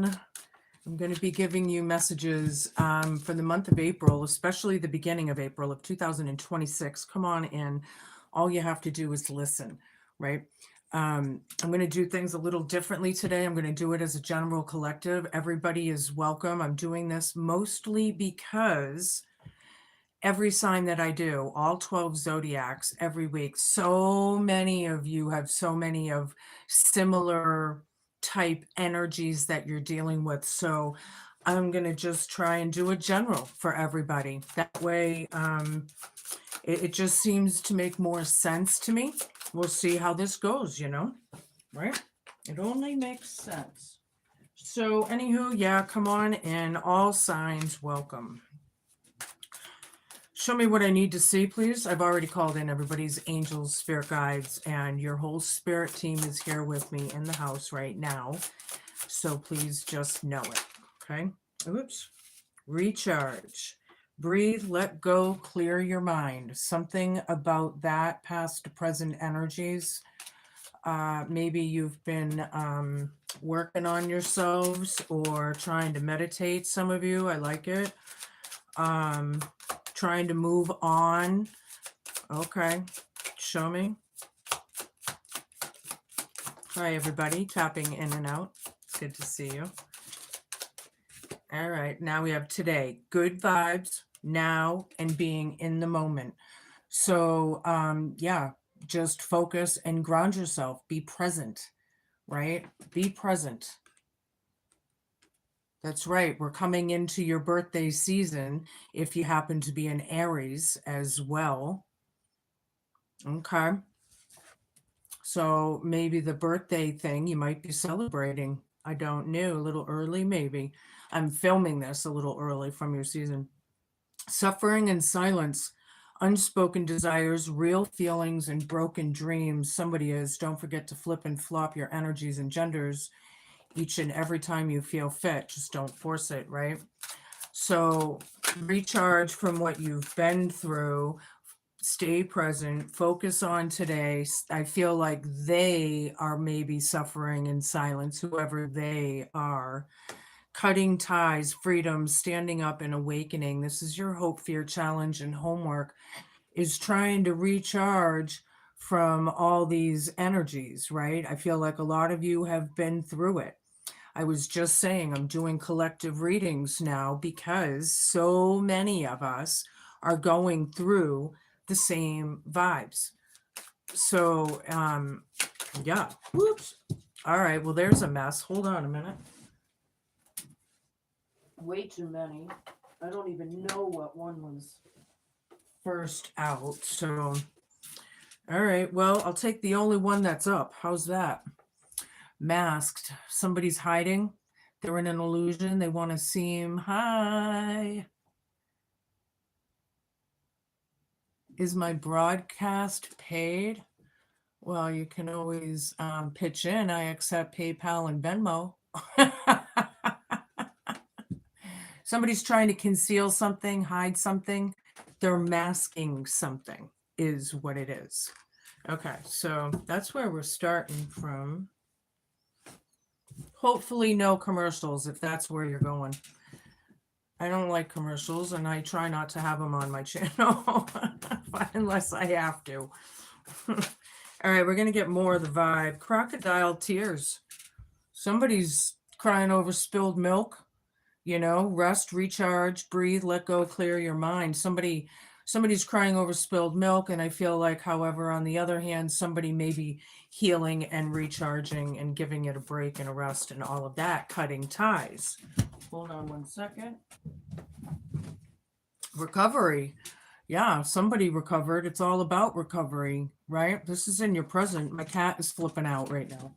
I'm going to be giving you messages for the month of April, especially the beginning of April of 2026. Come on in. All you have to do is listen, right? I'm going to do things a little differently today. I'm going to do it as a general collective. Everybody is welcome. I'm doing this mostly because every sign that I do, all 12 zodiacs every week, so many of you have so many of similar type energies that you're dealing with. So I'm going to just try and do a general for everybody. That way, it just seems to make more sense to me. We'll see how this goes, right? It only makes sense. So, anywho, yeah, come on in. All signs welcome. Show me what I need to see, please. I've already called in everybody's angels, spirit guides, and your whole spirit team is here with me in the house right now. So please just know it. Okay. Oops. Recharge. Breathe, let go, clear your mind. Something about that past to present energies. Maybe you've been working on yourselves or trying to meditate. Some of you, I like it. Trying to move on. Okay, show me. Hi, everybody. Tapping in and out. It's good to see you. All right, now we have today. Good vibes, now, and being in the moment. So, yeah, just focus and ground yourself. Be present, right? Be present. That's right. We're coming into your birthday season if you happen to be an Aries as well. Okay. So maybe the birthday thing you might be celebrating. I don't know. A little early, maybe. I'm filming this a little early from your season. Suffering and silence, unspoken desires, real feelings, and broken dreams. Somebody is. Don't forget to flip and flop your energies and genders each and every time you feel fit. Just don't force it, right? So recharge from what you've been through. Stay present, focus on today. I feel like they are maybe suffering in silence, whoever they are. Cutting ties, freedom, standing up and awakening. This is your hope, fear, challenge, and homework, is trying to recharge from all these energies, right? I feel like a lot of you have been through it. I was just saying I'm doing collective readings now because so many of us are going through the same vibes. So, yeah. Whoops. All right. Well, there's a mess. Hold on a minute. Way too many. I don't even know what one was first out. So, all right. Well, I'll take the only one that's up. How's that? Masked. Somebody's hiding. They're in an illusion. They want to seem high. Is my broadcast paid? Well, you can always pitch in. I accept PayPal and Venmo. Somebody's trying to conceal something, hide something. They're masking something, is what it is. Okay, so that's where we're starting from. Hopefully no commercials if that's where you're going. I don't like commercials and I try not to have them on my channel unless I have to. All right, we're going to get more of the vibe. Crocodile tears. Somebody's crying over spilled milk. Rest, recharge, breathe, let go, clear your mind. Somebody's crying over spilled milk, and I feel like, however, on the other hand, somebody may be healing and recharging and giving it a break and a rest and all of that, cutting ties. Hold on one second. Recovery. Yeah, somebody recovered. It's all about recovery, right? This is in your present. My cat is flipping out right now.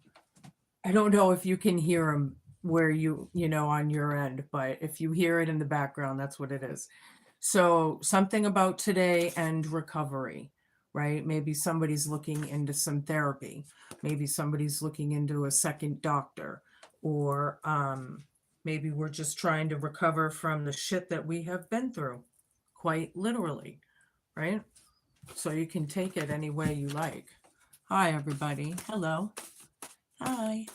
I don't know if you can hear him where on your end, but if you hear it in the background, that's what it is. So something about today and recovery, right? Maybe somebody's looking into some therapy. Maybe somebody's looking into a second doctor, or maybe we're just trying to recover from the shit that we have been through, quite literally, right? So you can take it any way you like. Hi, everybody. Hello. Hi.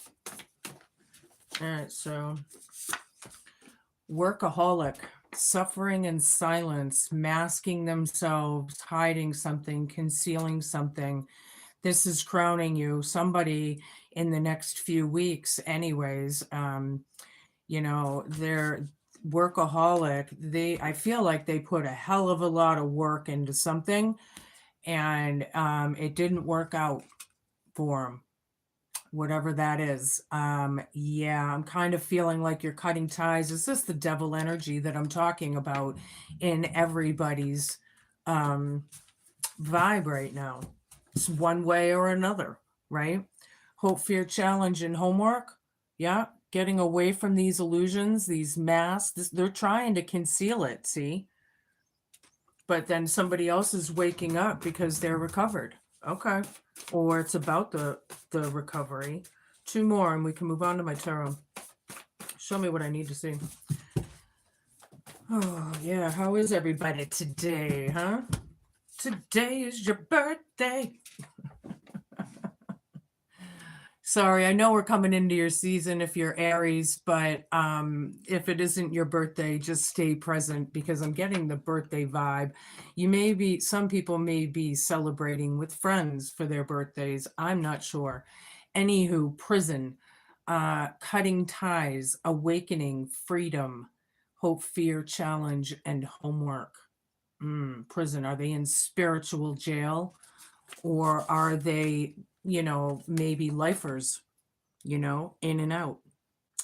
All right, so workaholic, suffering in silence, masking themselves, hiding something, concealing something. This is crowning you. Somebody in the next few weeks, anyways, they're workaholic. I feel like they put a hell of a lot of work into something, and it didn't work out for them, whatever that is. Yeah, I'm kind of feeling like you're cutting ties. Is this the devil energy that I'm talking about in everybody's um, vibe right now? It's one way or another, right? Hope, fear, challenge, and homework. Yeah, getting away from these illusions, these masks. They're trying to conceal it, see? But then somebody else is waking up because they're recovered. Okay. Or it's about the recovery. Two more and we can move on to my tarot. Show me what I need to see. Oh, yeah. How is everybody today, huh? Today is your birthday. Sorry, I know we're coming into your season if you're Aries, but if it isn't your birthday, just stay present because I'm getting the birthday vibe. Some people may be celebrating with friends for their birthdays. I'm not sure. Anywho, prison, cutting ties, awakening, freedom, hope, fear, challenge, and homework. Prison, are they in spiritual jail? Or are they, maybe lifers, in and out?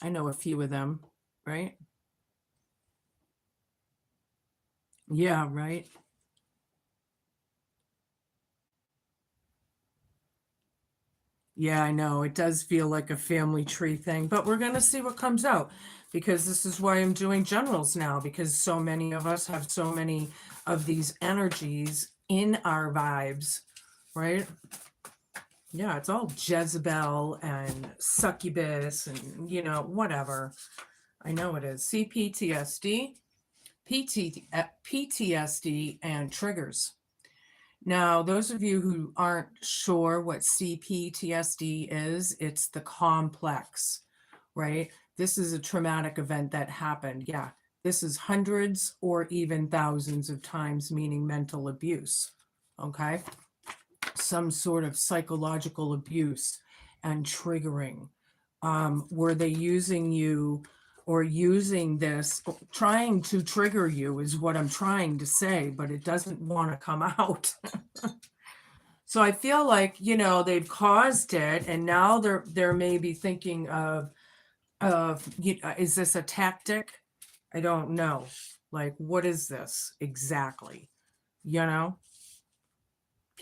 I know a few of them, right? Yeah, right. Yeah, I know. It does feel like a family tree thing, but we're going to see what comes out because this is why I'm doing generals now because so many of us have so many of these energies in our vibes, right? Yeah, it's all Jezebel and succubus and, whatever. I know it is. CPTSD, PTSD, and triggers. Now, those of you who aren't sure what CPTSD is, it's the complex, right? This is a traumatic event that happened. Yeah, this is hundreds or even thousands of times, meaning mental abuse, okay? Some sort of psychological abuse and triggering. Were they using you or using this, trying to trigger you is what I'm trying to say, but it doesn't want to come out. So I feel like, they've caused it and now they're maybe thinking of is this a tactic? I don't know. Like, what is this exactly? You know?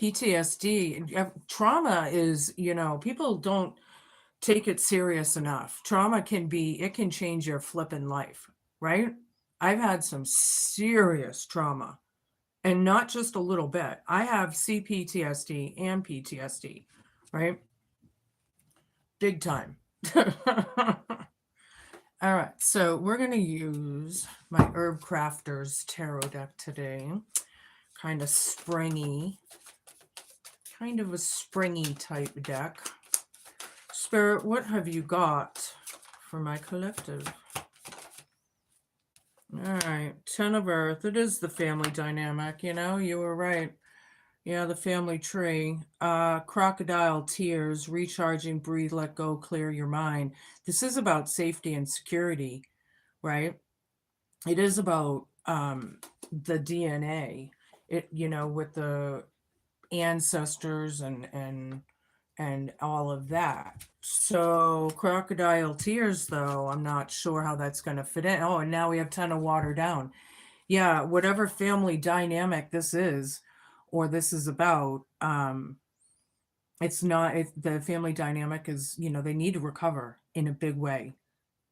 PTSD, trauma is, people don't take it serious enough. It can change your flippin' life, right? I've had some serious trauma and not just a little bit. I have CPTSD and PTSD, right? Big time. All right, so we're going to use my Herb Crafters tarot deck today. Kind of a springy type deck. Spirit, what have you got for my collective? All right, Ten of Earth. It is the family dynamic, you were right. Yeah, the family tree. Crocodile tears, recharging, breathe, let go, clear your mind. This is about safety and security, right? It is about the DNA. With the ancestors and all of that. So crocodile tears, though, I'm not sure how that's going to fit in. Oh, and now we have 10 of water down. Yeah, whatever family dynamic this is, or this is about, it's not, the family dynamic is, they need to recover in a big way,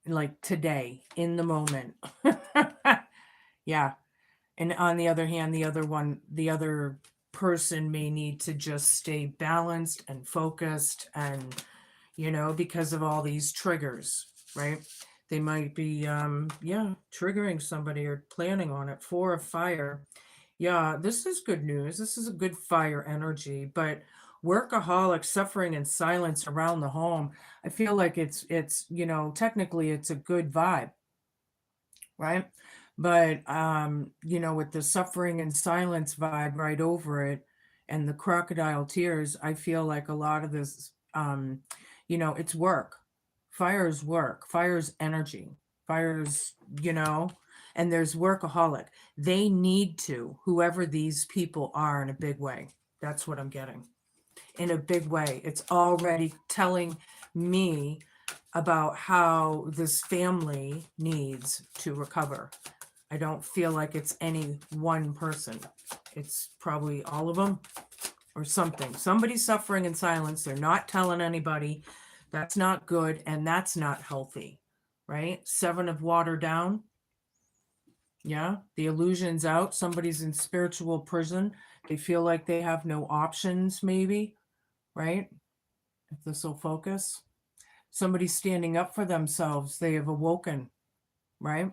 like today, in the moment. Yeah. And on the other hand, the other person may need to just stay balanced and focused and, because of all these triggers, right? They might be, triggering somebody or planning on it. Four of fire. Yeah, this is good news. This is a good fire energy, but Workaholic, suffering in silence around the home. I feel like it's, technically it's a good vibe, right? But with the suffering and silence vibe right over it and the crocodile tears, I feel like a lot of this it's work. Fire is work. Fire is energy. Fire is, and there's workaholic. They need to, whoever these people are, in a big way. That's what I'm getting. In a big way. It's already telling me about how this family needs to recover. I don't feel like it's any one person. It's probably all of them or something. Somebody's suffering in silence. They're not telling anybody. That's not good and that's not healthy, right? 7 of water down. Yeah, the illusion's out. Somebody's in spiritual prison. They feel like they have no options, maybe, right? If this will focus. Somebody's standing up for themselves. They have awoken, right?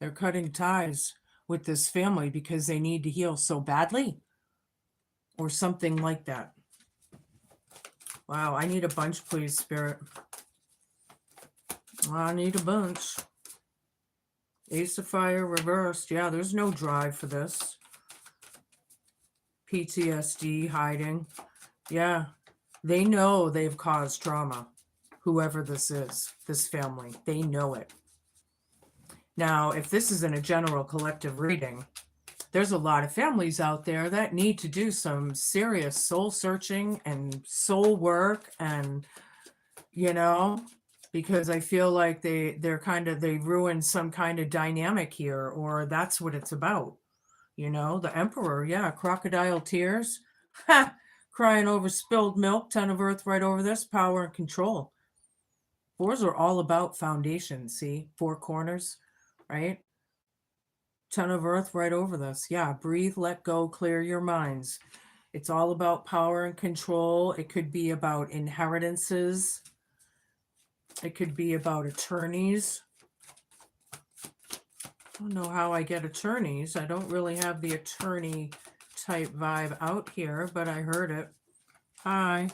They're cutting ties with this family because they need to heal so badly or something like that. Wow, I need a bunch, please, Spirit. I need a bunch. Ace of Fire reversed. Yeah, there's no drive for this. PTSD, hiding. Yeah, they know they've caused trauma. Whoever this is, this family, they know it. Now, if this isn't a general collective reading, there's a lot of families out there that need to do some serious soul searching and soul work and, because I feel like they ruined some kind of dynamic here, or that's what it's about. The Emperor, yeah, crocodile tears, crying over spilled milk, 10 of Earth right over this, power and control. 4s are all about foundation, see? 4 corners, right? 10 of Earth right over this. Yeah, breathe, let go, clear your minds. It's all about power and control. It could be about inheritances. It could be about attorneys. I don't know how I get attorneys. I don't really have the attorney type vibe out here, but I heard it. Hi.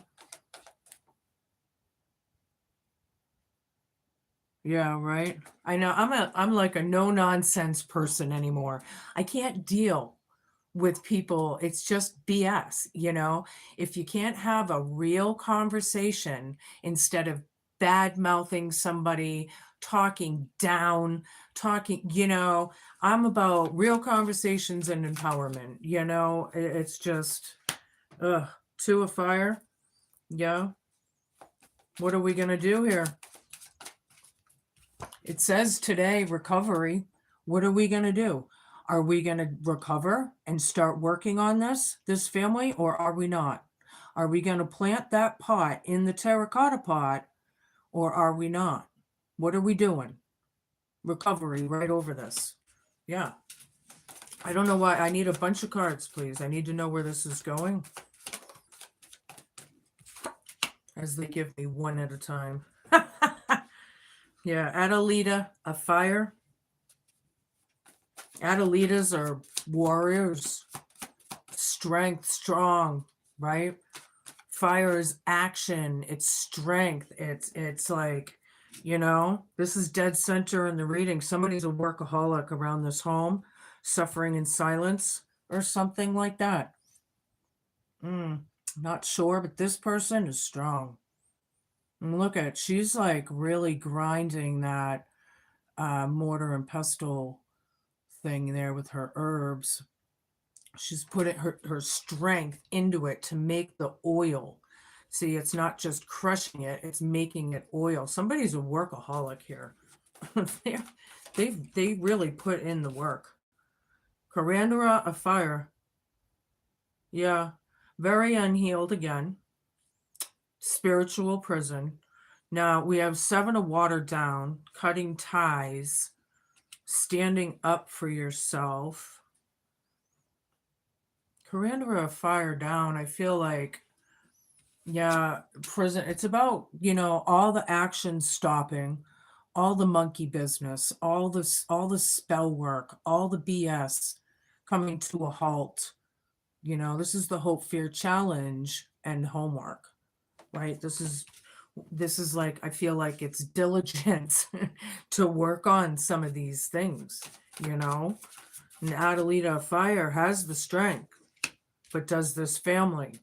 Yeah, right. I know I'm like a no nonsense person anymore. I can't deal with people. It's just BS, If you can't have a real conversation instead of bad mouthing somebody, talking down, I'm about real conversations and empowerment, It's just 2 of Fire. Yeah. What are we going to do here? It says today, recovery. What are we going to do? Are we going to recover and start working on this family, or are we not? Are we going to plant that pot in the terracotta pot, or are we not? What are we doing? Recovery right over this. Yeah. I don't know why. I need a bunch of cards, please. I need to know where this is going. As they give me one at a time. Yeah, Adelita, a fire. Adelitas are warriors. Strength, strong, right? Fire is action. It's strength. It's like, this is dead center in the reading. Somebody's a workaholic around this home, suffering in silence or something like that. Not sure, but this person is strong. And look at it. She's like really grinding that mortar and pestle thing there with her herbs. She's putting her strength into it to make the oil. See, it's not just crushing it, it's making it oil. Somebody's a workaholic here. they really put in the work. Karandara of Fire. Yeah, very unhealed again. Spiritual prison. Now we have 7 of Water down, cutting ties, standing up for yourself. Karandara of Fire down. I feel like, yeah, prison. It's about, all the action stopping, all the monkey business, all the spell work, all the BS coming to a halt. This is the Hope Fear Challenge and homework, right? This is like, I feel like it's diligence to work on some of these things, you know? And Adelita Fire has the strength, but does this family?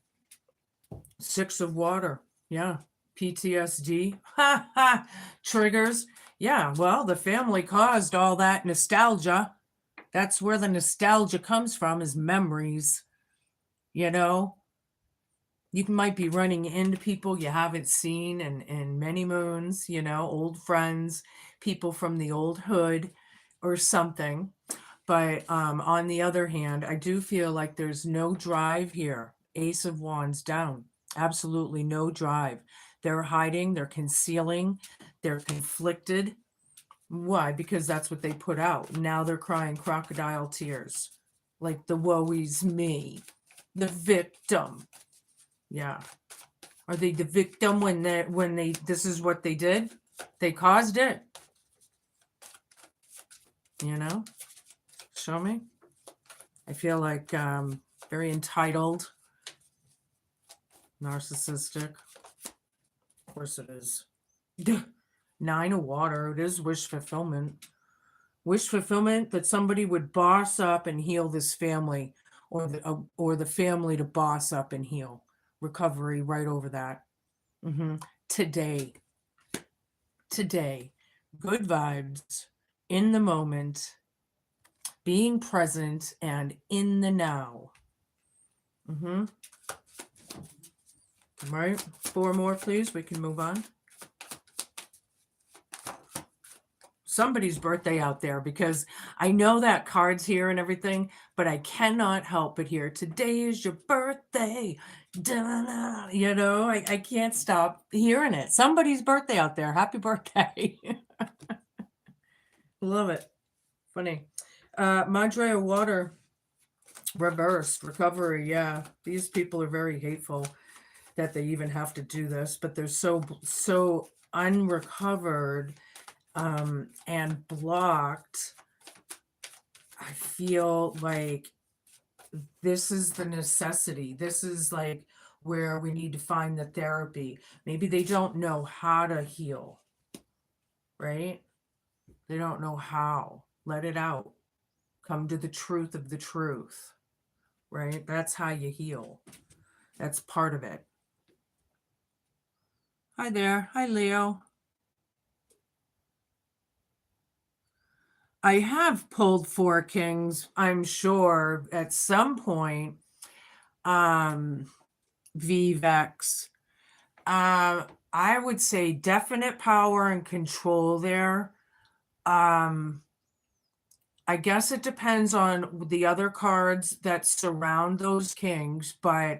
Six of Water, yeah. PTSD, ha ha, triggers. Yeah, well, the family caused all that nostalgia. That's where the nostalgia comes from, is memories, you know? You might be running into people you haven't seen in many moons, old friends, people from the old hood or something. But on the other hand, I do feel like there's no drive here. Ace of Wands down. Absolutely no drive. They're hiding, they're concealing, they're conflicted. Why? Because that's what they put out. Now they're crying crocodile tears. Like the woe is me, the victim. Yeah. Are they the victim when they this is what they did? They caused it. Show me. I feel like very entitled, narcissistic. Of course it is. 9 of Water. It is wish fulfillment. Wish fulfillment that somebody would boss up and heal this family, or the family to boss up and heal. Recovery right over that. Today. Good vibes, in the moment, being present and in the now. Right. 4 more, please. We can move on. Somebody's birthday out there, because I know that card's here and everything, but I cannot help but hear, today is your birthday. I can't stop hearing it. Somebody's birthday out there. Happy birthday. Love it. Funny. Madre of Water, reversed, recovery. Yeah, these people are very hateful that they even have to do this, but they're so unrecovered and blocked. I feel like this is the necessity. This is like where we need to find the therapy. Maybe they don't know how to heal, right? They don't know how. Let it out. Come to the truth of the truth, right? That's how you heal. That's part of it. Hi there. Hi, Leo. I have pulled 4 kings, I'm sure, at some point. VVEX. I would say definite power and control there. I guess it depends on the other cards that surround those kings, but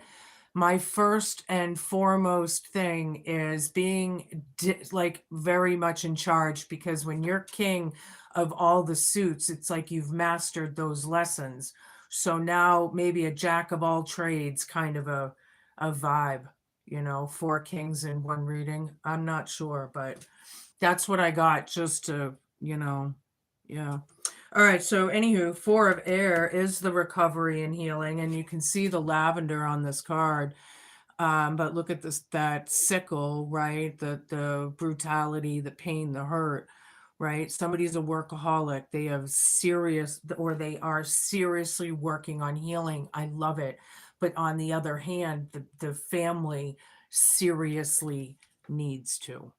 my first and foremost thing is being like very much in charge, because when you're king of all the suits, it's like you've mastered those lessons. So now maybe a jack of all trades kind of a vibe, 4 kings in one reading. I'm not sure, but that's what I got, just to, yeah. All right, so anywho, 4 of Air is the recovery and healing, and you can see the lavender on this card. But look at that sickle, right? The brutality, the pain, the hurt, right? Somebody's a workaholic. They are seriously working on healing. I love it. But on the other hand, the family seriously needs to.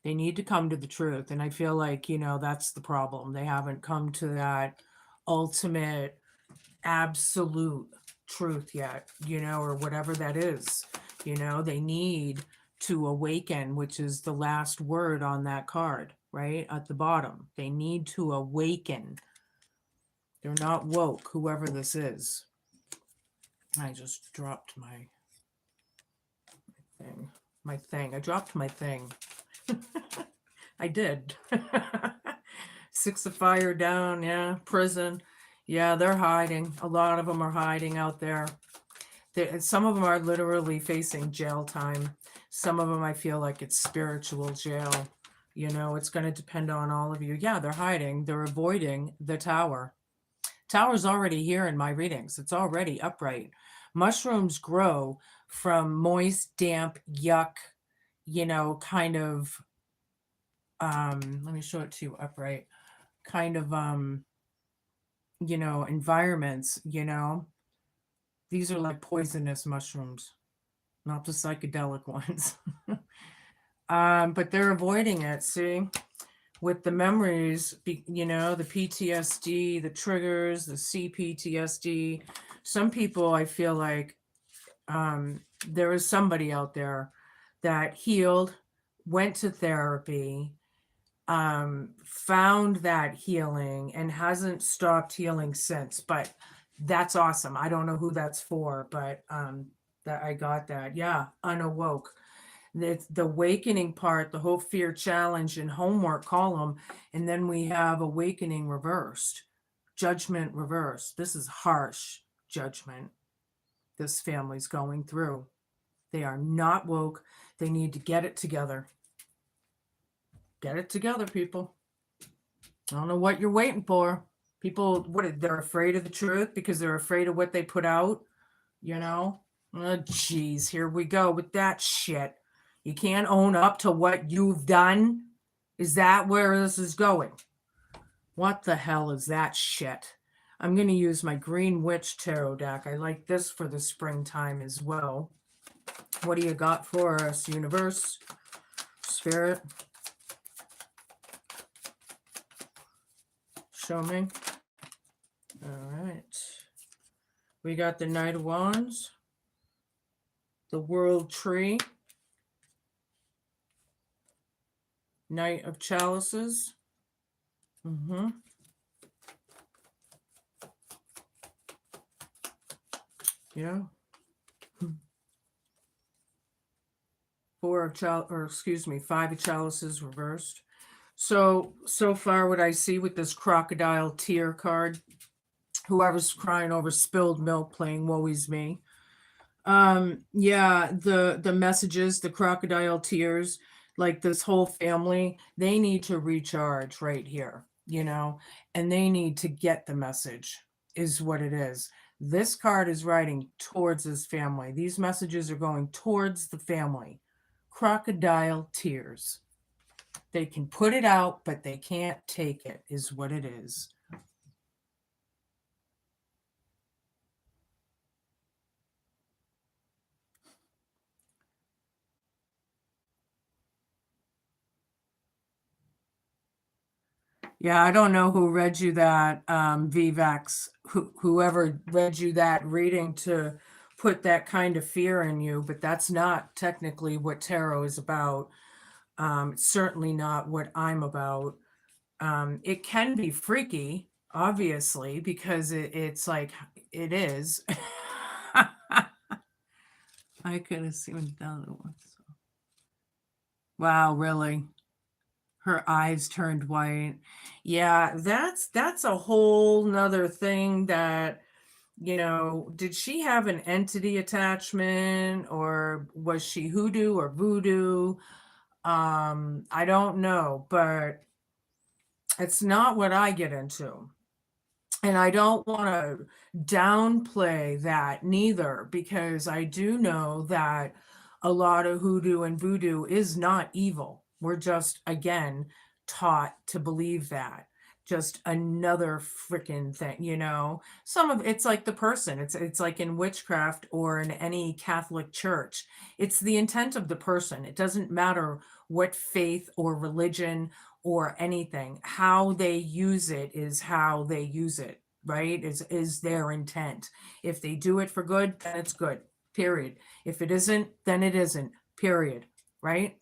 They need to come to the truth. And I feel like, that's the problem. They haven't come to that ultimate, absolute truth yet, or whatever that is. They need to awaken, which is the last word on that card, right? At the bottom. They need to awaken. They're not woke, whoever this is. I just dropped my thing. I dropped my thing. I did. 6 of Fire down, yeah. Prison. Yeah, they're hiding. A lot of them are hiding out there. Some of them are literally facing jail time. Some of them, I feel like it's spiritual jail. It's going to depend on all of you. Yeah, they're hiding. They're avoiding the tower. Tower's already here in my readings. It's already upright. Mushrooms grow from moist, damp, yuck, kind of, let me show it to you upright, kind of, environments, These are like poisonous mushrooms, not the psychedelic ones. But they're avoiding it, see? With the memories, the PTSD, the triggers, the CPTSD. Some people, I feel like there is somebody out there that healed, went to therapy, found that healing, and hasn't stopped healing since. But that's awesome. I don't know who that's for, but that I got that. Yeah, unawoke. The awakening part, the whole fear challenge and homework column, and then we have awakening reversed, judgment reversed. This is harsh judgment this family's going through. They are not woke. They need to get it together. Get it together, people. I don't know what you're waiting for. People, they're afraid of the truth because they're afraid of what they put out, Oh, geez, here we go with that shit. You can't own up to what you've done? Is that where this is going? What the hell is that shit? I'm going to use my Green Witch Tarot deck. I like this for the springtime as well. What do you got for us, universe? Spirit? Show me. All right. We got the Knight of Wands, the World Tree, Knight of Chalices. Yeah. Five of Chalices reversed. So far what I see with this crocodile tear card, whoever's crying over spilled milk playing Woe Is Me. Yeah, the messages, the crocodile tears, like this whole family, they need to recharge right here, and they need to get the message, is what it is. This card is writing towards this family. These messages are going towards the family. Crocodile tears. They can put it out, but they can't take it, is what it is. Yeah, I don't know who read you that, VVAX, whoever read you that reading to put that kind of fear in you, but that's not technically what tarot is about. It's certainly not what I'm about. It can be freaky, obviously, because it's like, it is. I could have seen the other one. Wow, really? Her eyes turned white. Yeah, that's a whole nother thing that, did she have an entity attachment, or was she hoodoo or voodoo? I don't know, but it's not what I get into. And I don't want to downplay that neither, because I do know that a lot of hoodoo and voodoo is not evil. We're just, again, taught to believe that. Just another freaking thing. Some of it's like the person. It's like in witchcraft or in any Catholic church. It's the intent of the person. It doesn't matter what faith or religion or anything. How they use it is how they use it, right? Is their intent. If they do it for good, then it's good, period. If it isn't, then it isn't, period, right?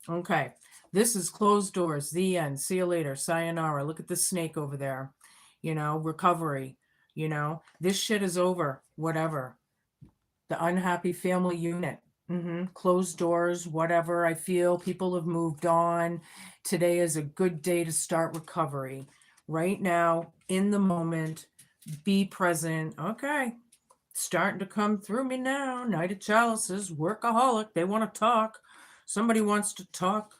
Okay, this is Closed Doors, the end. See you later, sayonara. Look at the snake over there. Recovery. This shit is over, whatever. The unhappy family unit. Closed doors, whatever. I feel people have moved on. Today is a good day to start recovery. Right now, in the moment, be present. Okay, starting to come through me now. Knight of Chalices, workaholic. They want to talk. Somebody wants to talk.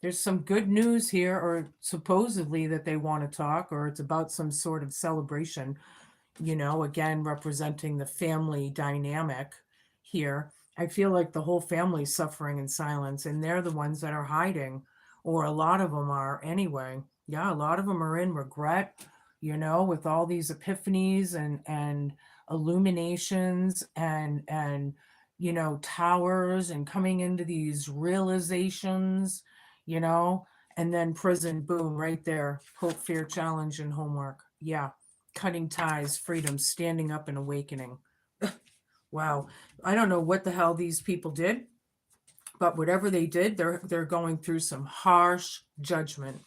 There's some good news here, or supposedly that they want to talk, or it's about some sort of celebration. again, representing the family dynamic here. I feel like the whole family's suffering in silence, and they're the ones that are hiding, or a lot of them are anyway. Yeah, a lot of them are in regret, with all these epiphanies and illuminations and towers and coming into these realizations, you know, and then prison, boom, right there. Hope, fear, challenge, and homework. Yeah, cutting ties, freedom, standing up, and awakening. Wow, I don't know what the hell these people did, but whatever they did, they're going through some harsh judgment.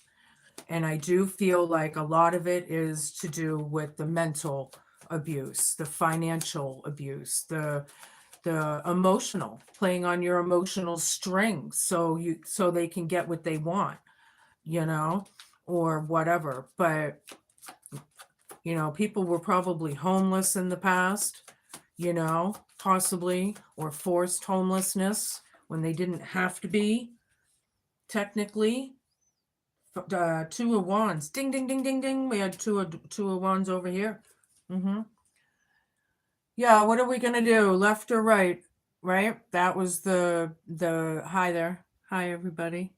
And I do feel like a lot of it is to do with the mental abuse, the financial abuse, the emotional, playing on your emotional strings so they can get what they want, you know, or whatever. But people were probably homeless in the past, possibly, or forced homelessness when they didn't have to be, technically. Two of wands. Ding, ding, ding, ding, ding. We had two of wands over here. Mm-hmm. Yeah, what are we gonna do? Left or right? Right? That was the hi there. Hi everybody.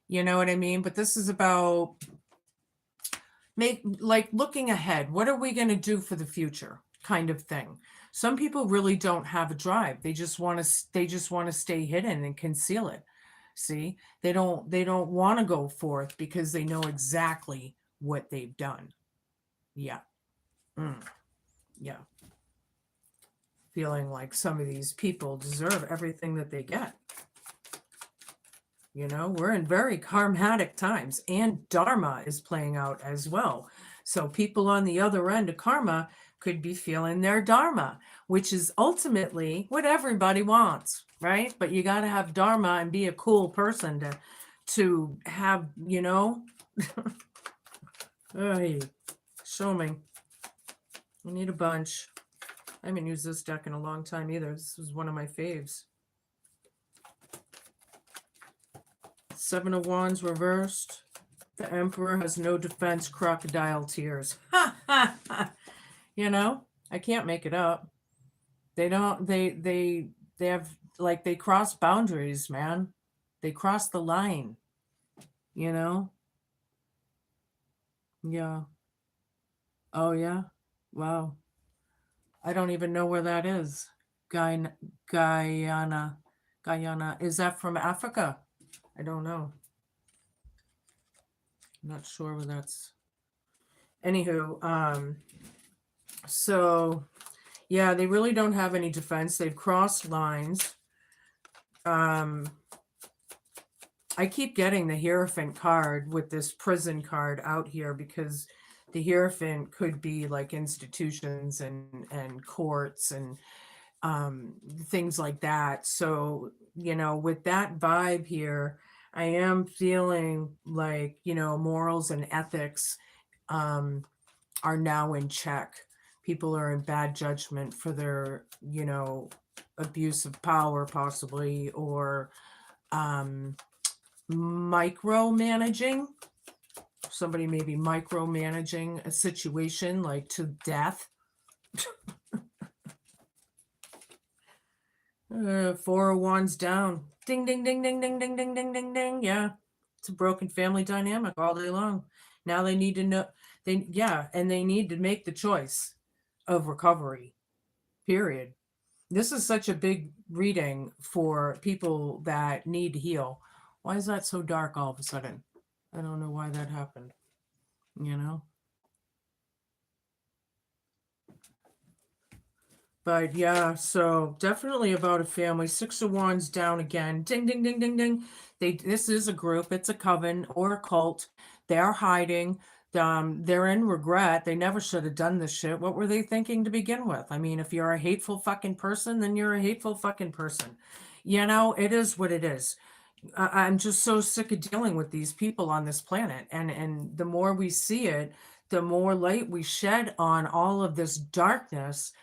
You know what I mean? But this is about looking ahead. What are we gonna do for the future? Kind of thing. Some people really don't have a drive. They just want to stay hidden and conceal it. See? They don't want to go forth because they know exactly what they've done. Yeah. Mm. Yeah. Feeling like some of these people deserve everything that they get. We're in very karmatic times, and dharma is playing out as well. So people on the other end of karma could be feeling their dharma, which is ultimately what everybody wants, right? But you got to have dharma and be a cool person to have, Hey, show me. I need a bunch. I haven't used this deck in a long time either. This was one of my faves. Seven of Wands reversed. The Emperor has no defense, crocodile tears. I can't make it up. They don't, they have, like, they cross boundaries, man. They cross the line, Yeah. Oh, yeah. Wow. I don't even know where that is. Guyana. Guyana. Is that from Africa? I don't know. I'm not sure where that's. Anywho, so yeah, they really don't have any defense. They've crossed lines. I keep getting the Hierophant card with this prison card out here because the Hierophant could be like institutions and courts and things like that. So, with that vibe here, I am feeling like, morals and ethics are now in check. People are in bad judgment for their, abuse of power, possibly, or micromanaging. Somebody may be micromanaging a situation like to death. Four of Wands down. Ding, ding, ding, ding, ding, ding, ding, ding, ding, ding. Yeah. It's a broken family dynamic all day long. Now they need to know, and they need to make the choice of recovery, period. This is such a big reading for people that need to heal. Why is that so dark all of a sudden? I don't know why that happened, But yeah, so definitely about a family. Six of Wands down again. Ding, ding, ding, ding, ding. This is a group. It's a coven or a cult. They're hiding. They're in regret. They never should have done this shit. What were they thinking to begin with? I mean, if you're a hateful fucking person, then you're a hateful fucking person. It is what it is. I'm just so sick of dealing with these people on this planet. And the more we see it, the more light we shed on all of this darkness.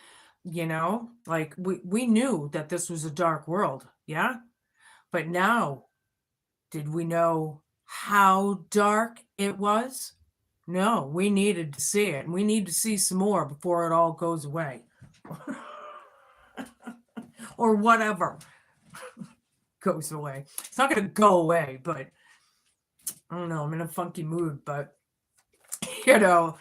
Like we knew that this was a dark world, yeah, but now did we know how dark it was? No, we needed to see it, and we need to see some more before it all goes away. Or whatever goes away. It's not going to go away, but I don't know. I'm in a funky mood, but you know.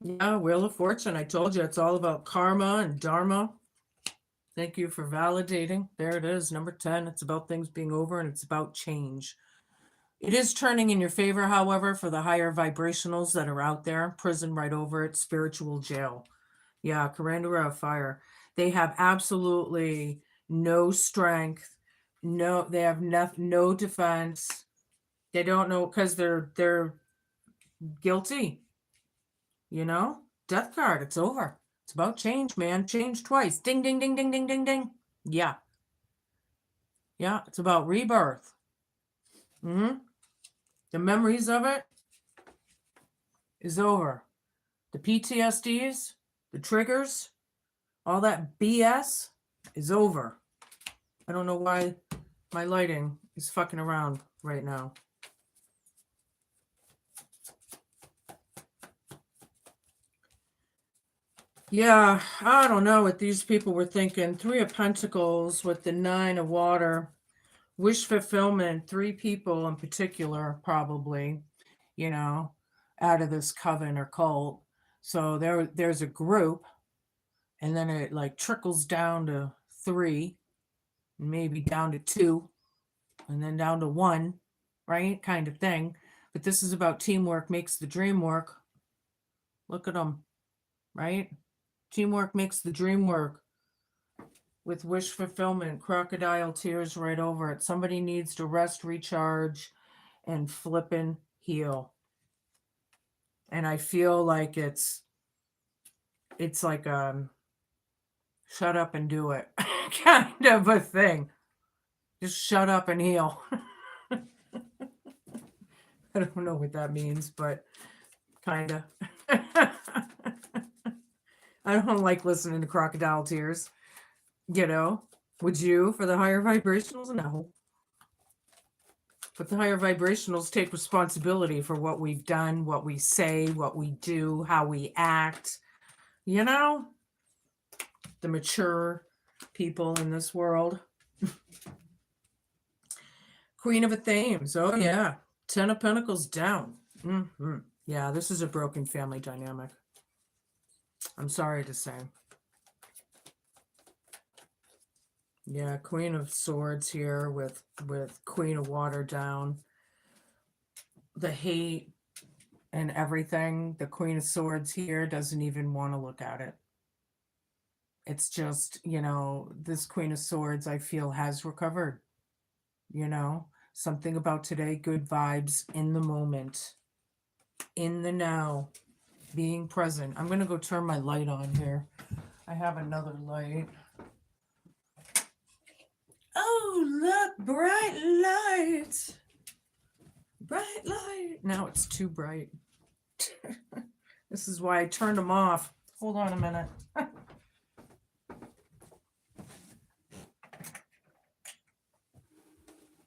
Yeah, Wheel of Fortune. I told you it's all about karma and dharma. Thank you for validating. There it is, number 10. It's about things being over and it's about change. It is turning in your favor, however, for the higher vibrationals that are out there. Prison right over it, spiritual jail. Yeah, Karandara of Fire. They have absolutely no strength. No, they have no defense. They don't know because they're guilty. You know, death card. It's over. It's about change, man. Change twice. Ding, ding, ding, ding, ding, ding, ding. Yeah, yeah. It's about rebirth. The memories of it is over. The PTSDs, the triggers, all that BS is over. I don't know why my lighting is fucking around right now. Yeah, I don't know what these people were thinking. 3 of Pentacles with the 9 of Water. Wish fulfillment, 3 people in particular, probably, you know, out of this coven or cult. So there's a group, and then it like trickles down to 3, maybe down to 2, and then down to 1, right? Kind of thing. But this is about teamwork makes the dream work. Look at them, right? Teamwork makes the dream work. With wish fulfillment, crocodile tears right over it. Somebody needs to rest, recharge, and flippin' heal. And I feel like it's like shut up and do it kind of a thing. Just shut up and heal. I don't know what that means, but kinda. I don't like listening to crocodile tears. You know, would you for the higher vibrationals? No. But the higher vibrationals take responsibility for what we've done, what we say, what we do, how we act. You know, the mature people in this world. Queen of Thames. Oh, yeah. 10 of Pentacles down. Yeah, this is a broken family dynamic. I'm sorry to say. Yeah, Queen of Swords here with Queen of Water down. The hate and everything. The Queen of Swords here doesn't even want to look at it. It's just, you know, this Queen of Swords I feel has recovered. You know, something about today, good vibes in the moment, in the now, being present. I'm going to go turn my light on here. I have another light. Oh, look, bright light. Bright light. Now it's too bright. This is why I turned them off. Hold on a minute.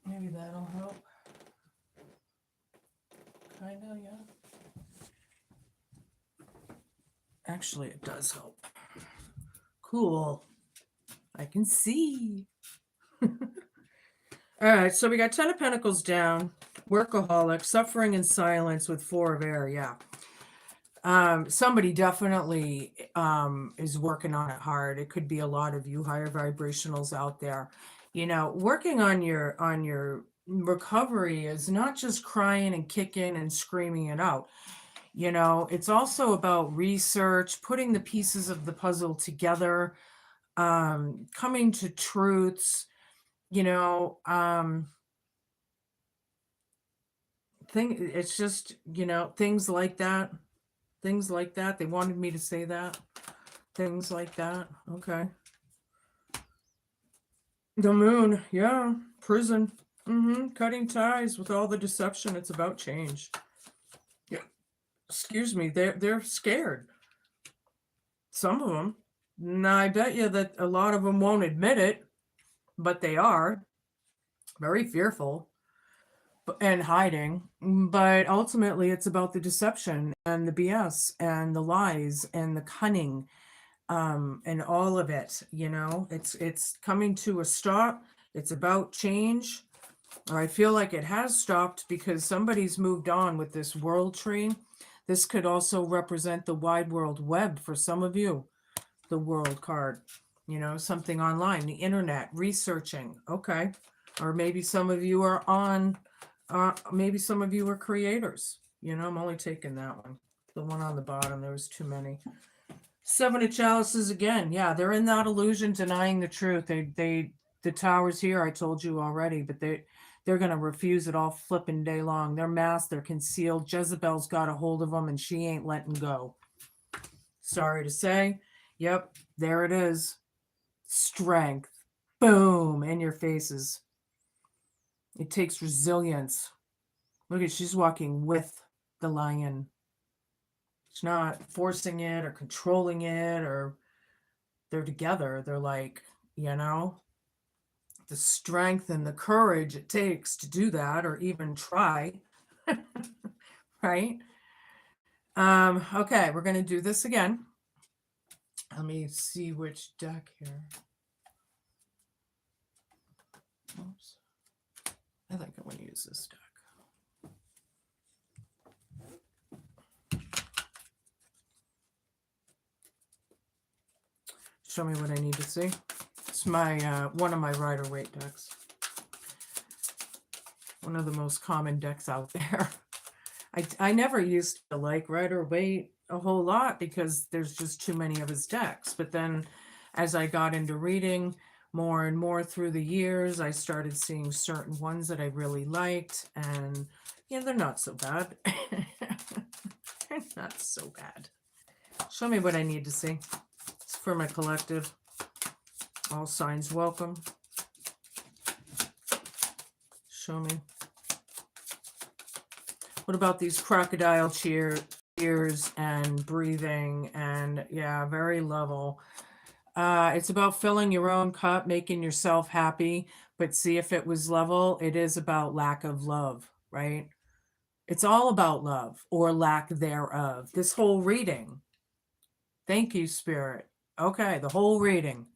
Maybe that'll help. Kind of, yeah. Actually, it does help. Cool. I can see. All right, so we got 10 of Pentacles down, workaholic, suffering in silence with 4 of air. Yeah. Somebody definitely is working on it hard. It could be a lot of you higher vibrationals out there. You know, working on your recovery is not just crying and kicking and screaming it out. You know, it's also about research, putting the pieces of the puzzle together, coming to truths, you know, it's just, you know, things like that. Things like that. They wanted me to say that. Things like that. Okay. The moon. Yeah. Prison. Cutting ties with all the deception. It's about change. Yeah. Excuse me. They're scared. Some of them. Now, I bet you that a lot of them won't admit it, but they are very fearful. and hiding, but ultimately it's about the deception and the BS and the lies and the cunning, and all of it, it's coming to a stop. It's about change, or I feel like it has stopped because somebody's moved on with this world tree. This could also represent the wide world web for some of you, the world card, something online, the internet, researching. Okay. Or maybe some of you are maybe some of you are creators. I'm only taking that one. The one on the bottom, there was too many. Seven of Chalices again. Yeah, they're in that illusion, denying the truth. The Tower's here, I told you already, but they're going to refuse it all flipping day long. They're masked, they're concealed. Jezebel's got a hold of them and she ain't letting go. Sorry to say. Yep, there it is. Strength. Boom, in your faces. It takes resilience. Look at, she's walking with the lion. She's not forcing it or controlling it, or they're together. They're like, the strength and the courage it takes to do that or even try. Right? Okay, we're going to do this again. Let me see which deck here. Oops. I think I'm going to use this deck. Show me what I need to see. It's my one of my Rider-Waite decks. One of the most common decks out there. I never used to like Rider-Waite a whole lot because there's just too many of his decks. But then as I got into reading more and more through the years, I started seeing certain ones that I really liked. And yeah, they're not so bad. They're not so bad. Show me what I need to see. It's for my collective. All signs welcome. Show me. What about these crocodile tears and breathing and yeah, very level. It's about filling your own cup, making yourself happy, but see if it was level, it is about lack of love, right? It's all about love or lack thereof. This whole reading. Thank you, Spirit. Okay, the whole reading.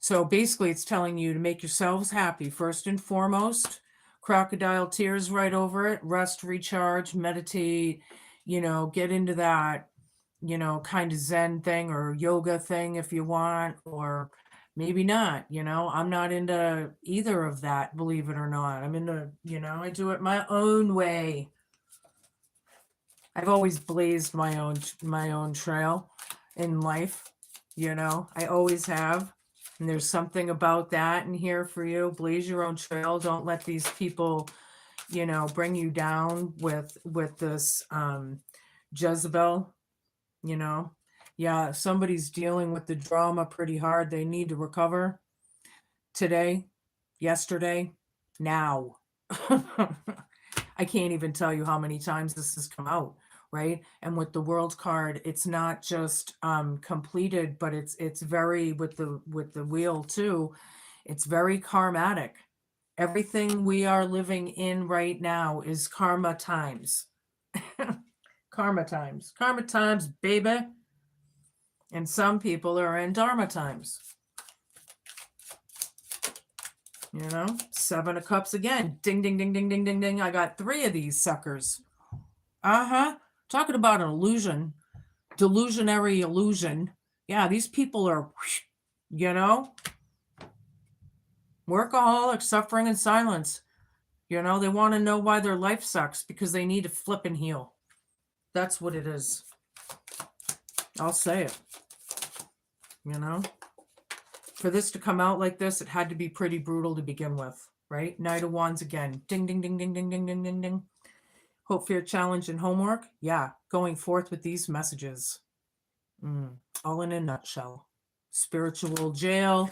So basically it's telling you to make yourselves happy first and foremost. Crocodile tears right over it. Rest, recharge, meditate, get into that, kind of Zen thing or yoga thing if you want, or maybe not, I'm not into either of that, believe it or not. I'm into, I do it my own way. I've always blazed my own trail in life, I always have. And there's something about that in here for you. Blaze your own trail. Don't let these people, bring you down with this Jezebel, Yeah, somebody's dealing with the drama pretty hard. They need to recover today, yesterday, now. I can't even tell you how many times this has come out, right? And with the world card, it's not just completed, but it's very with the wheel too. It's very karmatic. Everything we are living in right now is karma times. Karma times, baby. And some people are in dharma times. Seven of Cups again. Ding, ding, ding, ding, ding, ding, ding. I got 3 of these suckers. Talking about an illusion. Delusionary illusion. Yeah, these people are, workaholics, suffering in silence. They want to know why their life sucks because they need to flip and heal. That's what it is. I'll say it. For this to come out like this, it had to be pretty brutal to begin with, right? Knight of Wands again. Ding, ding, ding, ding, ding, ding, ding, ding, ding. Hope, fear, challenge, and homework. Yeah, going forth with these messages. All in a nutshell. Spiritual jail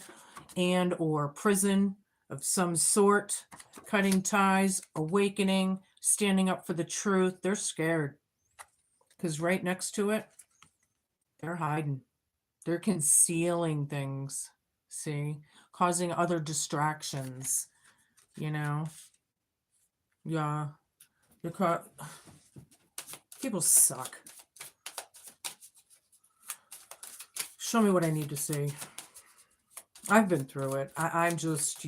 and or prison of some sort. Cutting ties, awakening, standing up for the truth. They're scared. Because right next to it, they're hiding. They're concealing things. See? Causing other distractions. Yeah, Yeah. The car. People suck. Show me what I need to see. I've been through it. I'm just,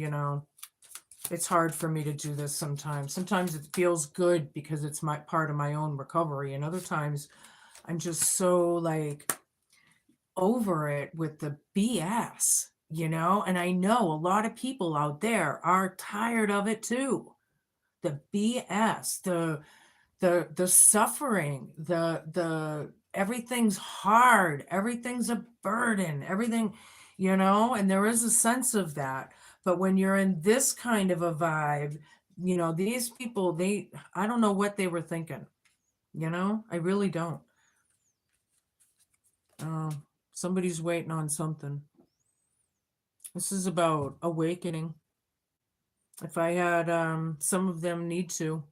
it's hard for me to do this sometimes. Sometimes it feels good because it's my part of my own recovery, and other times I'm just so like over it with the BS, and I know a lot of people out there are tired of it too. The BS, the suffering, the everything's hard, everything's a burden, everything, and there is a sense of that. But when you're in this kind of a vibe, these people, I don't know what they were thinking, I really don't. uh, Somebody's waiting on something. This is about awakening. If I had, some of them need to.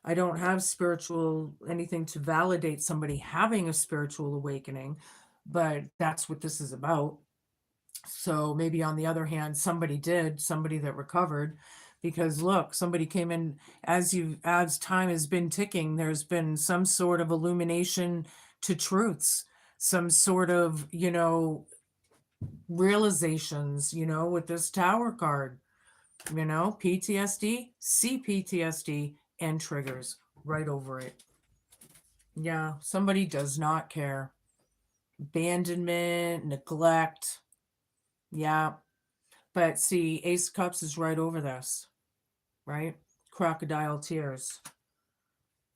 I don't have spiritual anything to validate somebody having a spiritual awakening, but that's what this is about. So maybe on the other hand, somebody did, somebody that recovered, because look, somebody came in as time has been ticking, there's been some sort of illumination to truths, some sort of, realizations, with this tower card. PTSD, CPTSD, and triggers right over it. Yeah, somebody does not care. Abandonment, neglect. Yeah. But see, Ace of Cups is right over this, right? Crocodile tears.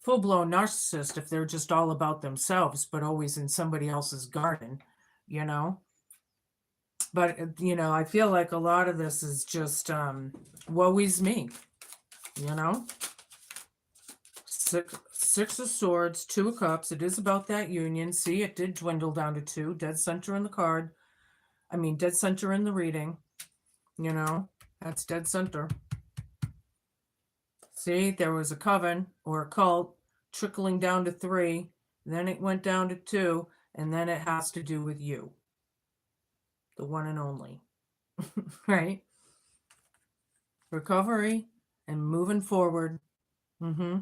Full blown narcissist if they're just all about themselves, but always in somebody else's garden, you know? But, I feel like a lot of this is just, woe is me, you know? Six of Swords, Two of Cups. It is about that union. See, it did dwindle down to two. Dead center in the card. I mean, dead center in the reading. That's dead center. See, there was a coven or a cult trickling down to three. Then it went down to two. And then it has to do with you, the one and only. Right? Recovery and moving forward. Mm-hmm.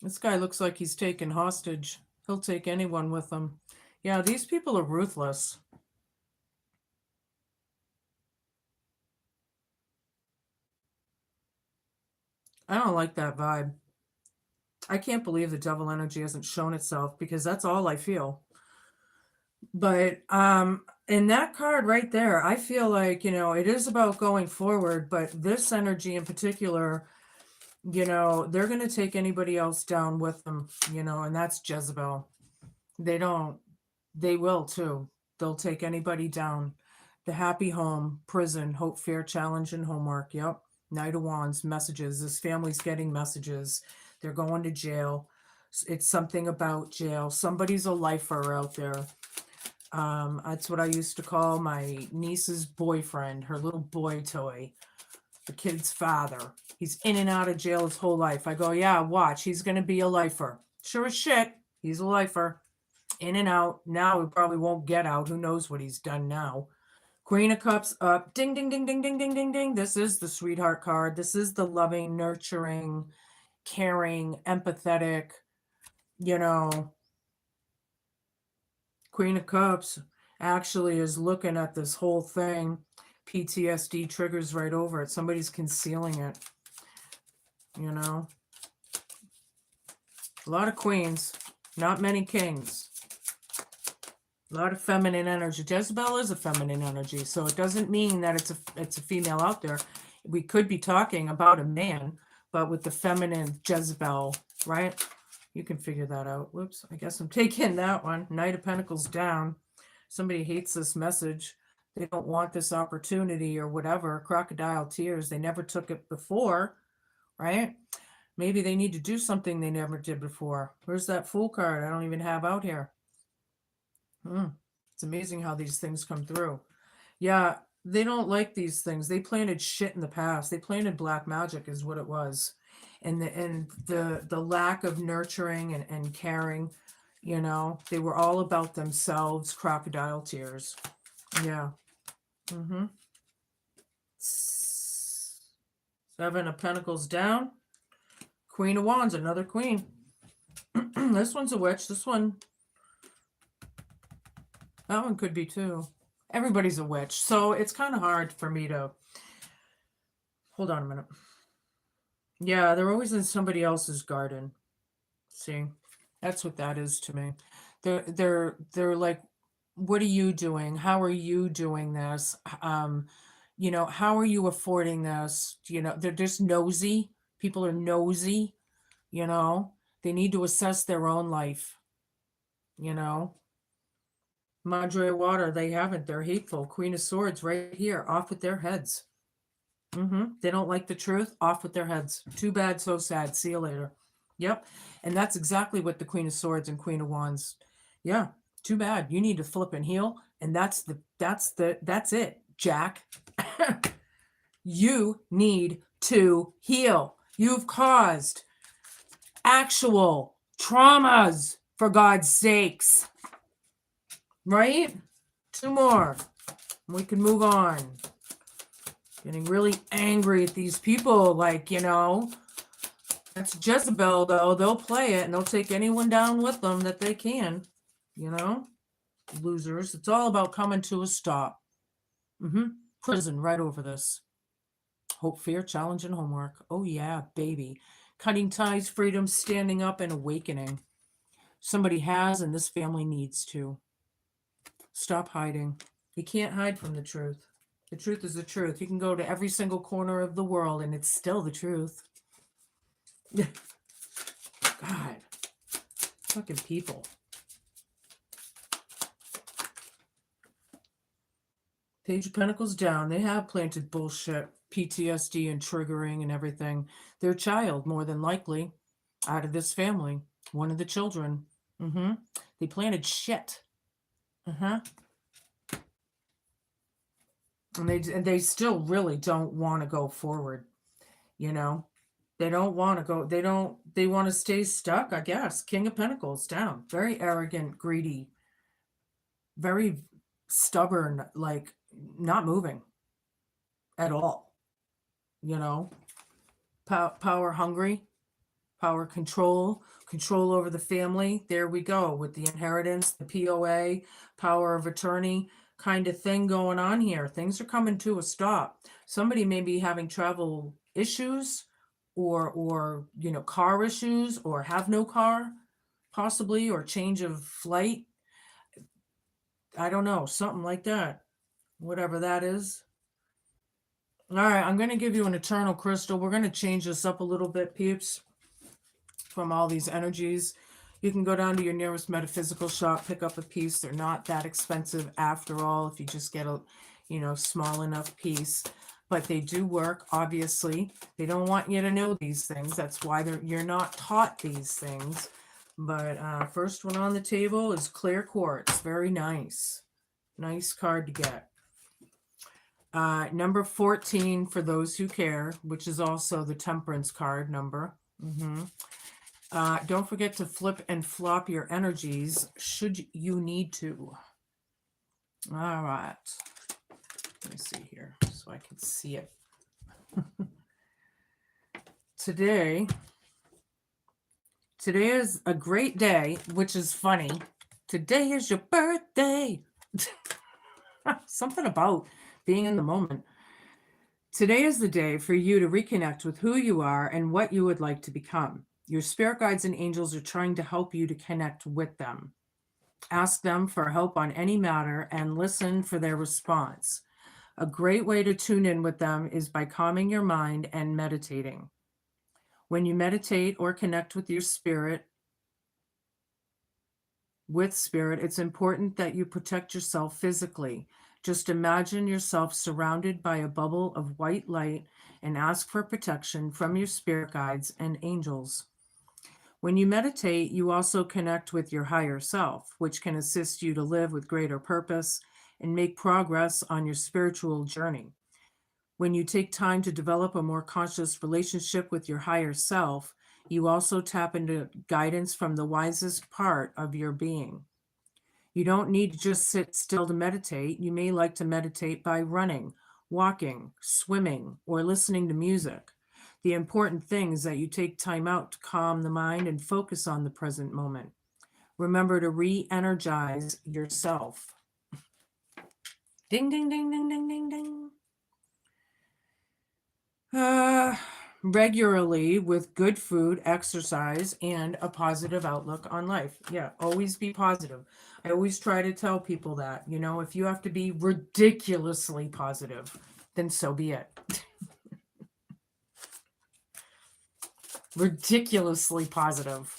This guy looks like he's taken hostage. He'll take anyone with him. Yeah, these people are ruthless. I don't like that vibe. I can't believe the devil energy hasn't shown itself because that's all I feel. But in that card right there, I feel like, it is about going forward, but this energy in particular, they're going to take anybody else down with them, and that's Jezebel. They will too. They'll take anybody down. The happy home, prison, hope, fear, challenge, and homework. Yep. Knight of Wands, messages. This family's getting messages. They're going to jail. It's something about jail. Somebody's a lifer out there. That's what I used to call my niece's boyfriend, her little boy toy, the kid's father. He's in and out of jail his whole life. I go, yeah, watch. He's going to be a lifer. Sure as shit. He's a lifer. In and out. Now he probably won't get out. Who knows what he's done now. Queen of Cups up. Ding, ding, ding, ding, ding, ding, ding, ding. This is the sweetheart card. This is the loving, nurturing, caring, empathetic, Queen of Cups actually is looking at this whole thing. PTSD triggers right over it. Somebody's concealing it. A lot of queens, not many kings. A lot of feminine energy. Jezebel is a feminine energy, so it doesn't mean that it's a female out there. We could be talking about a man, but with the feminine Jezebel, right? You can figure that out. Whoops, I guess I'm taking that one. Knight of Pentacles down. Somebody hates this message. They don't want this opportunity or whatever. Crocodile tears. They never took it before, right? Maybe they need to do something they never did before. Where's that Fool card I don't even have out here? It's amazing how these things come through. Yeah, they don't like these things. They planted shit in the past. They planted black magic is what it was. And the lack of nurturing and caring, they were all about themselves. Crocodile tears. Yeah. Mm-hmm. Seven of Pentacles down. Queen of Wands, another queen. This one's a witch. This one, that one could be too. Everybody's a witch. So it's kind of hard for me to, hold on a minute. Yeah, they're always in somebody else's garden. See, that's what that is to me. They're like, what are you doing? How are you doing this? How are you affording this? They're just nosy. People are nosy, you know. They need to assess their own life, you know. Madre of Water, they haven't. They're hateful. Queen of Swords right here, off with their heads. They don't like the truth, off with their heads. Too bad, so sad. See you later. Yep. And that's exactly what the Queen of Swords and Queen of Wands. Yeah, too bad. You need to flip and heal. And that's it, Jack. You need to heal. You've caused actual traumas, for God's sakes. Right? 2 more. We can move on. Getting really angry at these people, that's Jezebel, though. They'll play it and they'll take anyone down with them that they can, losers. It's all about coming to a stop. Prison right over this. Hope, fear, challenge, and homework. Oh yeah, baby. Cutting ties, freedom, standing up, and awakening. Somebody has, and this family needs to. Stop hiding. You can't hide from the truth. The truth is the truth. You can go to every single corner of the world and it's still the truth. God. Fucking people. Page of Pentacles down. They have planted bullshit, PTSD and triggering and everything. Their child, more than likely, out of this family. One of the children. They planted shit. And they still really don't want to go forward. They don't want to go. They want to stay stuck, I guess. King of Pentacles down. Very arrogant, greedy, very stubborn, like not moving at all. Power hungry, power control over the family. There we go with the inheritance, the POA, power of attorney kind of thing going on here. Things are coming to a stop. Somebody may be having travel issues or car issues, or have no car possibly, or change of flight. I don't know, something like that, whatever that is. All right, I'm going to give you an eternal crystal. We're going to change this up a little bit, peeps, from all these energies. You can go down to your nearest metaphysical shop, pick up a piece. They're not that expensive after all, if you just get a, small enough piece. But they do work, obviously. They don't want you to know these things. That's why you're not taught these things. But first one on the table is clear quartz. Very nice. Nice card to get. Number 14, for those who care, which is also the temperance card number. Don't forget to flip and flop your energies should you need to. All right. Let me see here so I can see it. Today is a great day, which is funny. Today is your birthday. Something about being in the moment. Today is the day for you to reconnect with who you are and what you would like to become. Your spirit guides and angels are trying to help you to connect with them. Ask them for help on any matter and listen for their response. A great way to tune in with them is by calming your mind and meditating. When you meditate or connect with your spirit, it's important that you protect yourself physically. Just imagine yourself surrounded by a bubble of white light and ask for protection from your spirit guides and angels. When you meditate, you also connect with your higher self, which can assist you to live with greater purpose and make progress on your spiritual journey. When you take time to develop a more conscious relationship with your higher self, you also tap into guidance from the wisest part of your being. You don't need to just sit still to meditate. You may like to meditate by running, walking, swimming, or listening to music. The important thing is that you take time out to calm the mind and focus on the present moment. Remember to re-energize yourself. Ding, ding, ding, ding, ding, ding, ding. Regularly with good food, exercise, and a positive outlook on life. Yeah, always be positive. I always try to tell people that, if you have to be ridiculously positive, then so be it. Ridiculously positive.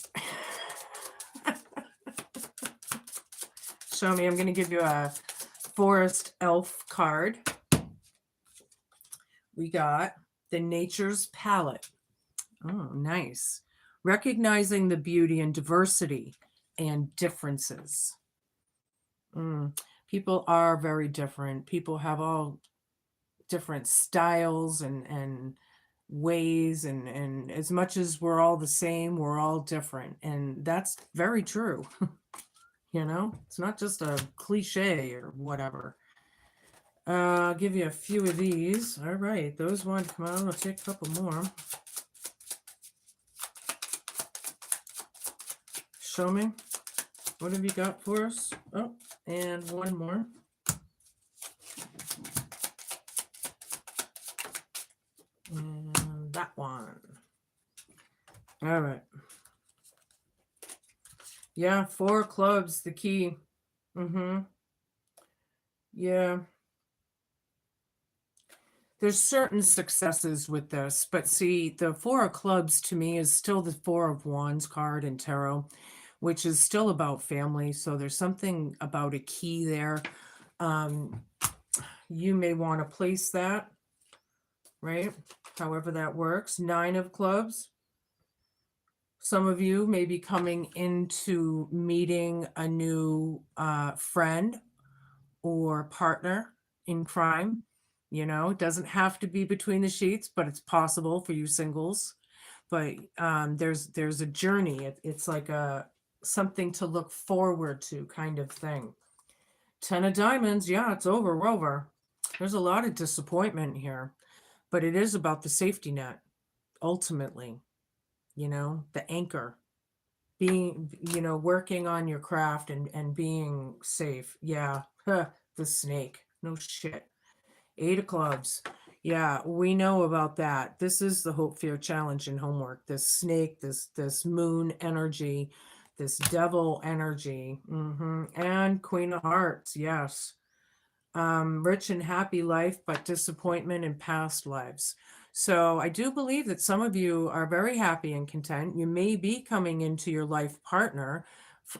Show me. I'm going to give you a Forest Elf card. We got the Nature's Palette. Oh, nice. Recognizing the beauty and diversity and differences. People are very different. People have all different styles and ways, and as much as we're all the same, we're all different. And that's very true. It's not just a cliche or whatever. I'll give you a few of these. All right, those ones come on. I'll take a couple more. Show me. What have you got for us? Oh, and one more. And that one. All right. Yeah, 4 clubs, the key. Yeah. There's certain successes with this, but see, the 4 of clubs to me is still the 4 of wands card in tarot, which is still about family. So there's something about a key there. You may want to place that, right? However that works. 9 of clubs. Some of you may be coming into meeting a new friend or partner in crime. It doesn't have to be between the sheets, but it's possible for you singles. But there's a journey. It's like something to look forward to kind of thing. 10 of diamonds. Yeah, it's over. We're over. There's a lot of disappointment here, but it is about the safety net. Ultimately, the anchor, being, working on your craft and being safe. Yeah. The snake. No shit. 8 of clubs. Yeah, we know about that. This is the Hope, Fear, Challenge, and Homework. This snake, this moon energy, this devil energy. And Queen of Hearts. Yes. Rich and happy life, but disappointment in past lives. So I do believe that some of you are very happy and content. You may be coming into your life partner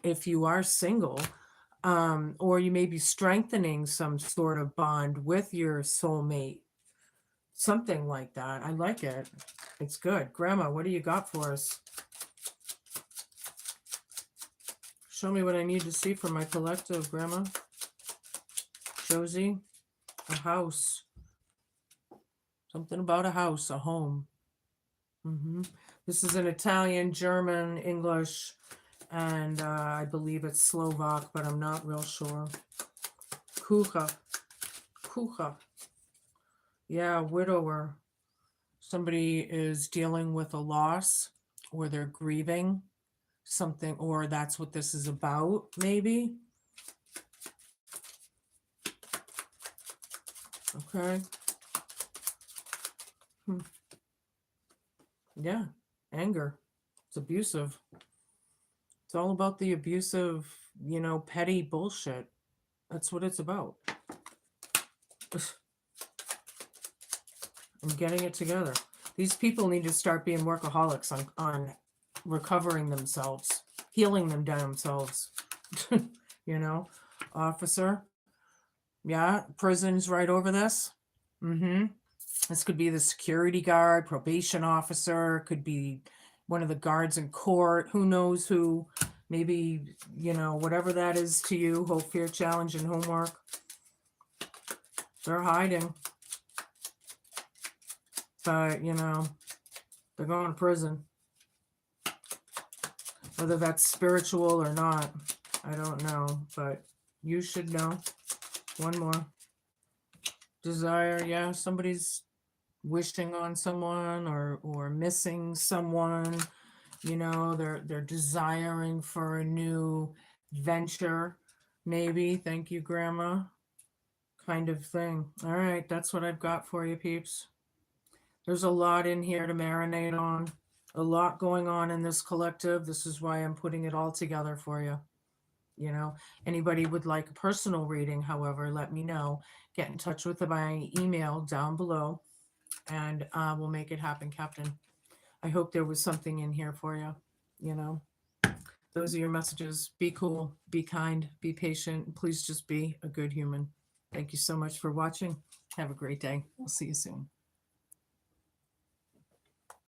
if you are single. Or you may be strengthening some sort of bond with your soulmate. Something like that. I like it. It's good. Grandma, what do you got for us? Show me what I need to see for my collective, Grandma. Josie, a house. Something about a house, a home. This is an Italian, German, English, and I believe it's Slovak, but I'm not real sure. Kucha. Yeah, widower. Somebody is dealing with a loss, or they're grieving something, or that's what this is about, maybe. Okay. Yeah, anger. It's abusive. It's all about the abusive, petty bullshit. That's what it's about. I'm getting it together. These people need to start being workaholics on recovering themselves, healing themselves. Officer. Yeah, prison's right over this. This could be the security guard, probation officer, could be one of the guards in court, who knows who, maybe, whatever that is to you, Hope, Fear, Challenge, and Homework. They're hiding. But, they're going to prison. Whether that's spiritual or not, I don't know, but you should know. One more. Desire, yeah, somebody's wishing on someone or missing someone, you know, they're desiring for a new venture, maybe. Thank you, Grandma, kind of thing. All right, that's what I've got for you, peeps. There's a lot in here to marinate on, a lot going on in this collective. This is why I'm putting it all together for you. You know, anybody would like a personal reading, however, let me know. Get in touch with my email down below, and we'll make it happen, Captain. I hope there was something in here for you. You know, those are your messages. Be cool, be kind, be patient. Please just be a good human. Thank you so much for watching. Have a great day. We'll see you soon.